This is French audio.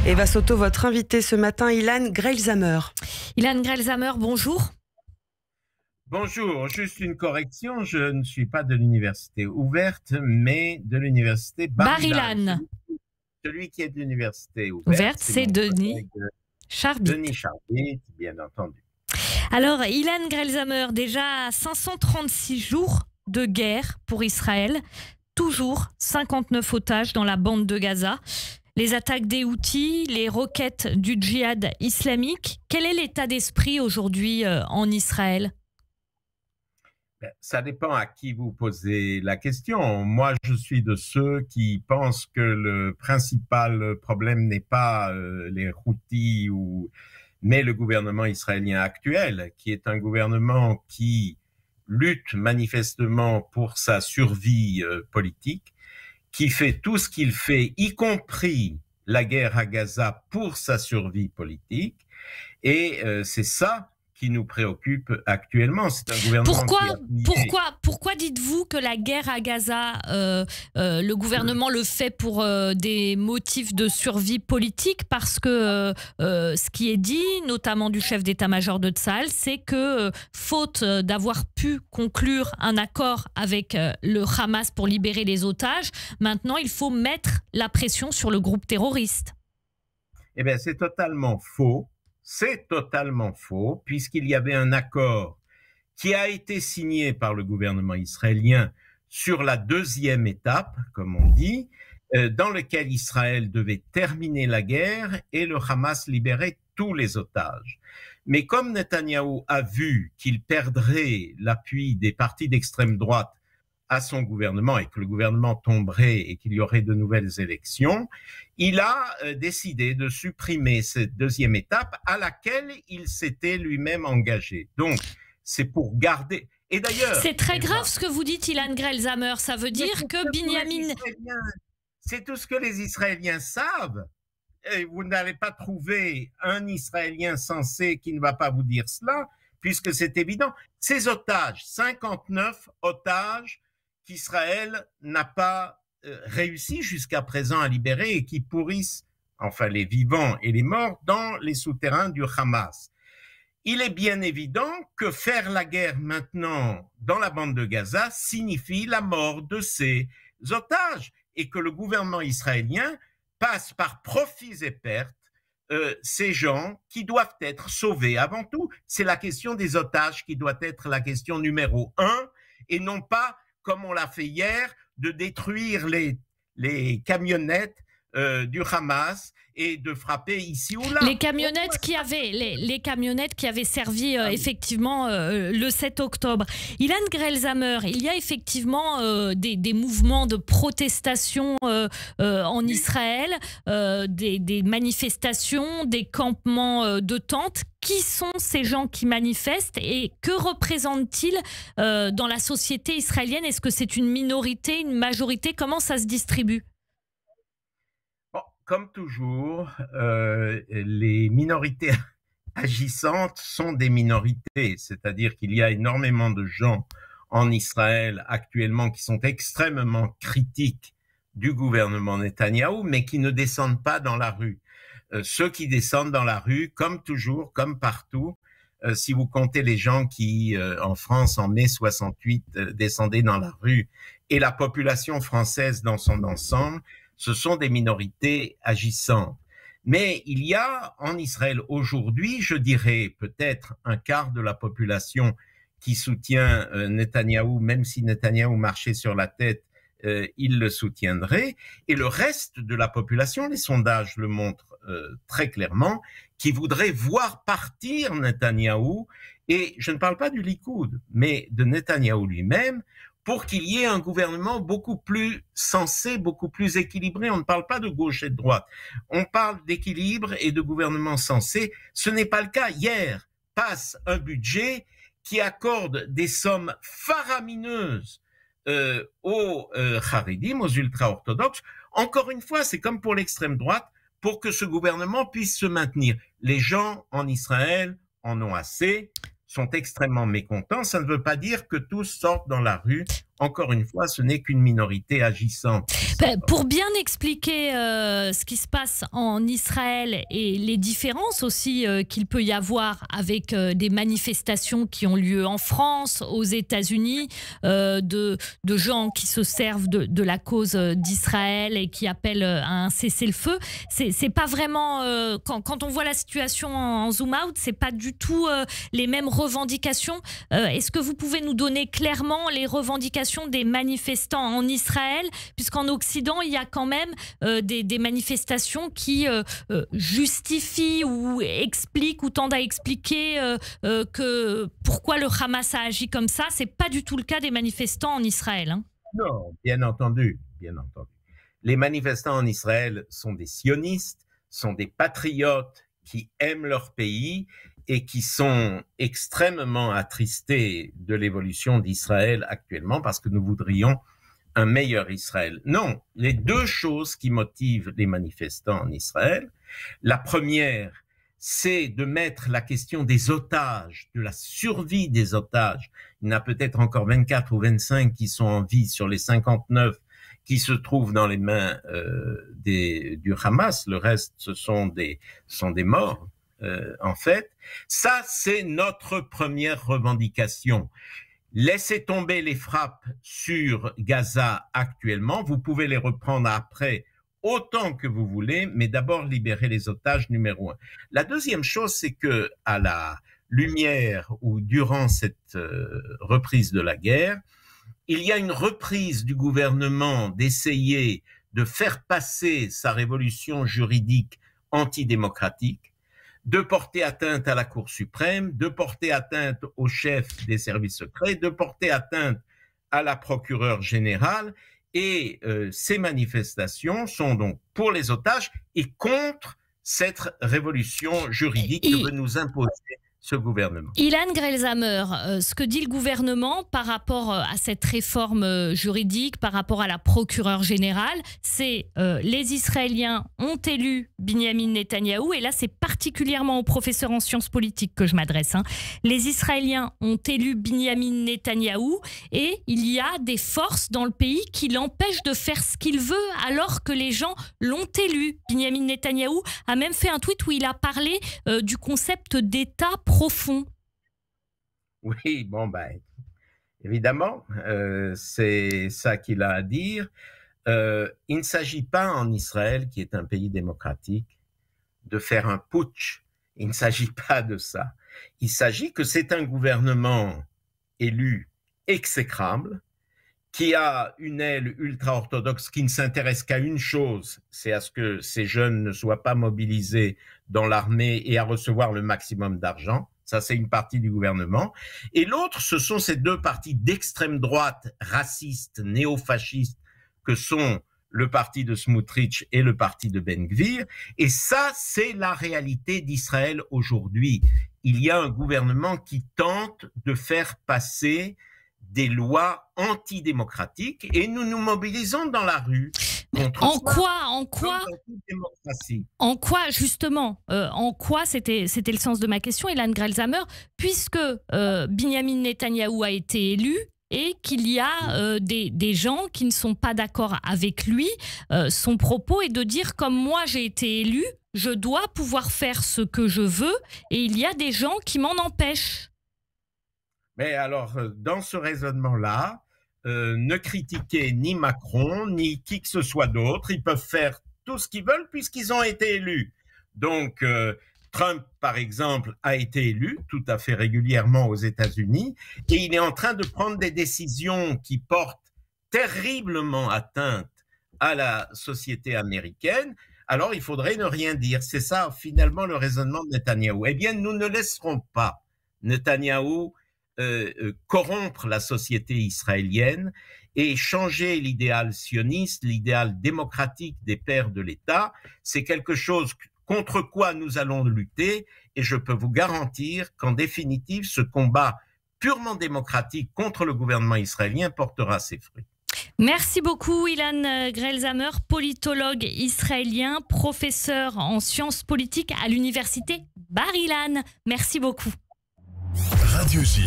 Eva Soto, votre invité ce matin, Ilan Grelzamer. Ilan Grelzamer, bonjour. Bonjour, juste une correction, je ne suis pas de l'université ouverte, mais de l'université Bar-Ilan. Celui qui est de l'université ouverte, c'est Denis Charbit. Denis Charbit, bien entendu. Alors, Ilan Grelzamer, déjà 536 jours de guerre pour Israël, toujours 59 otages dans la bande de Gaza. Les attaques des Houthis, les roquettes du djihad islamique. Quel est l'état d'esprit aujourd'hui en Israël ? Ça dépend à qui vous posez la question. Moi, je suis de ceux qui pensent que le principal problème n'est pas les Houthis, mais le gouvernement israélien actuel, qui est un gouvernement qui lutte manifestement pour sa survie politique, qui fait tout ce qu'il fait, y compris la guerre à Gaza, pour sa survie politique. Et c'est ça qui nous préoccupe actuellement. C'est un gouvernement Pourquoi dites-vous que la guerre à Gaza, le gouvernement le fait pour des motifs de survie politique? Parce que ce qui est dit, notamment du chef d'état-major de Tsahal, c'est que faute d'avoir pu conclure un accord avec le Hamas pour libérer les otages, maintenant il faut mettre la pression sur le groupe terroriste. Eh bien, c'est totalement faux. C'est totalement faux, puisqu'il y avait un accord qui a été signé par le gouvernement israélien sur la deuxième étape, comme on dit, dans lequel Israël devait terminer la guerre et le Hamas libérer tous les otages. Mais comme Netanyahou a vu qu'il perdrait l'appui des partis d'extrême droite à son gouvernement et que le gouvernement tomberait et qu'il y aurait de nouvelles élections, il a décidé de supprimer cette deuxième étape à laquelle il s'était lui-même engagé. Donc, c'est pour garder... Et d'ailleurs... C'est très grave ce que vous dites, Ilan Grelzamer. Ça veut dire que Binyamin... C'est tout ce que les Israéliens savent. Et vous n'allez pas trouver un Israélien sensé qui ne va pas vous dire cela, puisque c'est évident. Ces otages, 59 otages, qu'Israël n'a pas réussi jusqu'à présent à libérer et qui pourrissent, enfin les vivants et les morts, dans les souterrains du Hamas. Il est bien évident que faire la guerre maintenant dans la bande de Gaza signifie la mort de ces otages et que le gouvernement israélien passe par profits et pertes ces gens qui doivent être sauvés. Avant tout, c'est la question des otages qui doit être la question numéro 1 et non pas comme on l'a fait hier, de détruire les camionnettes du Hamas et de frapper ici ou là. Les camionnettes qui avaient servi effectivement le 7 octobre. Ilan Grelzamer, il y a effectivement des mouvements de protestation en Israël, des manifestations, des campements de tentes. Qui sont ces gens qui manifestent et que représentent-ils dans la société israélienne? Est-ce que c'est une minorité, une majorité? Comment ça se distribue? Bon, comme toujours, les minorités agissantes sont des minorités, c'est-à-dire qu'il y a énormément de gens en Israël actuellement qui sont extrêmement critiques du gouvernement Netanyahou, mais qui ne descendent pas dans la rue. Ceux qui descendent dans la rue, comme toujours, comme partout, si vous comptez les gens qui, en France, en mai 68, descendaient dans la rue, et la population française dans son ensemble, ce sont des minorités agissantes. Mais il y a en Israël aujourd'hui, je dirais, peut-être un quart de la population qui soutient Netanyahou, même si Netanyahou marchait sur la tête, il le soutiendrait. Et le reste de la population, les sondages le montrent très clairement, qui voudrait voir partir Netanyahou, et je ne parle pas du Likoud, mais de Netanyahou lui-même, pour qu'il y ait un gouvernement beaucoup plus sensé, beaucoup plus équilibré. On ne parle pas de gauche et de droite, on parle d'équilibre et de gouvernement sensé. Ce n'est pas le cas. Hier passe un budget qui accorde des sommes faramineuses aux Haredim, aux ultra-orthodoxes. Encore une fois, c'est comme pour l'extrême droite, pour que ce gouvernement puisse se maintenir. Les gens en Israël en ont assez, sont extrêmement mécontents. Ça ne veut pas dire que tous sortent dans la rue encore une fois, ce n'est qu'une minorité agissante. Pour bien expliquer ce qui se passe en Israël et les différences aussi qu'il peut y avoir avec des manifestations qui ont lieu en France, aux États-Unis, de gens qui se servent de la cause d'Israël et qui appellent à un cessez-le-feu, c'est pas vraiment quand on voit la situation en zoom out, c'est pas du tout les mêmes revendications. Est-ce que vous pouvez nous donner clairement les revendications des manifestants en Israël, puisqu'en Occident, il y a quand même des manifestations qui justifient ou expliquent ou tendent à expliquer que pourquoi le Hamas a agi comme ça. C'est pas du tout le cas des manifestants en Israël. Hein. Non, bien entendu, bien entendu. Les manifestants en Israël sont des sionistes, sont des patriotes qui aiment leur pays et qui sont extrêmement attristés de l'évolution d'Israël actuellement parce que nous voudrions un meilleur Israël. Non, les deux choses qui motivent les manifestants en Israël, la première, c'est de mettre la question des otages, de la survie des otages. Il y en a peut-être encore 24 ou 25 qui sont en vie sur les 59 qui se trouvent dans les mains du Hamas. Le reste, ce sont des morts. En fait, ça c'est notre première revendication. Laissez tomber les frappes sur Gaza actuellement, vous pouvez les reprendre après autant que vous voulez, mais d'abord libérer les otages numéro 1. La deuxième chose, c'est que à la lumière ou durant cette reprise de la guerre, il y a une reprise du gouvernement d'essayer de faire passer sa révolution juridique antidémocratique, de porter atteinte à la Cour suprême, de porter atteinte au chef des services secrets, de porter atteinte à la procureure générale. Et ces manifestations sont donc pour les otages et contre cette révolution juridique que veut nous imposer ce gouvernement. Ilan Grelzamer, ce que dit le gouvernement par rapport à cette réforme juridique, par rapport à la procureure générale, c'est les Israéliens ont élu Binyamin Netanyahou, et là c'est particulièrement aux professeurs en sciences politiques que je m'adresse. Hein. Les Israéliens ont élu Binyamin Netanyahou et il y a des forces dans le pays qui l'empêchent de faire ce qu'il veut alors que les gens l'ont élu. Binyamin Netanyahou a même fait un tweet où il a parlé du concept d'État profond. Oui, bon, ben, évidemment, c'est ça qu'il a à dire. Il ne s'agit pas en Israël, qui est un pays démocratique, de faire un putsch. Il ne s'agit pas de ça. Il s'agit que c'est un gouvernement élu exécrable, qui a une aile ultra-orthodoxe qui ne s'intéresse qu'à une chose, c'est à ce que ces jeunes ne soient pas mobilisés dans l'armée et à recevoir le maximum d'argent. Ça, c'est une partie du gouvernement. Et l'autre, ce sont ces deux partis d'extrême droite, racistes, néofascistes, que sont le parti de Smotrich et le parti de Ben Gvir. Et ça, c'est la réalité d'Israël aujourd'hui. Il y a un gouvernement qui tente de faire passer des lois antidémocratiques et nous nous mobilisons dans la rue. En quoi justement, en quoi c'était le sens de ma question, Ilan Grelzamer, puisque Binyamin Netanyahou a été élu et qu'il y a des gens qui ne sont pas d'accord avec lui, son propos est de dire comme moi j'ai été élu, je dois pouvoir faire ce que je veux et il y a des gens qui m'en empêchent. Mais alors, dans ce raisonnement-là, ne critiquez ni Macron, ni qui que ce soit d'autre. Ils peuvent faire tout ce qu'ils veulent puisqu'ils ont été élus. Donc, Trump, par exemple, a été élu tout à fait régulièrement aux États-Unis et il est en train de prendre des décisions qui portent terriblement atteinte à la société américaine. Alors, il faudrait ne rien dire. C'est ça, finalement, le raisonnement de Netanyahou. Eh bien, nous ne laisserons pas Netanyahou corrompre la société israélienne et changer l'idéal sioniste, l'idéal démocratique des pères de l'État. C'est quelque chose contre quoi nous allons lutter et je peux vous garantir qu'en définitive, ce combat purement démocratique contre le gouvernement israélien portera ses fruits. Merci beaucoup Ilan Grelzamer, politologue israélien, professeur en sciences politiques à l'université Bar-Ilan. Merci beaucoup. Radio J.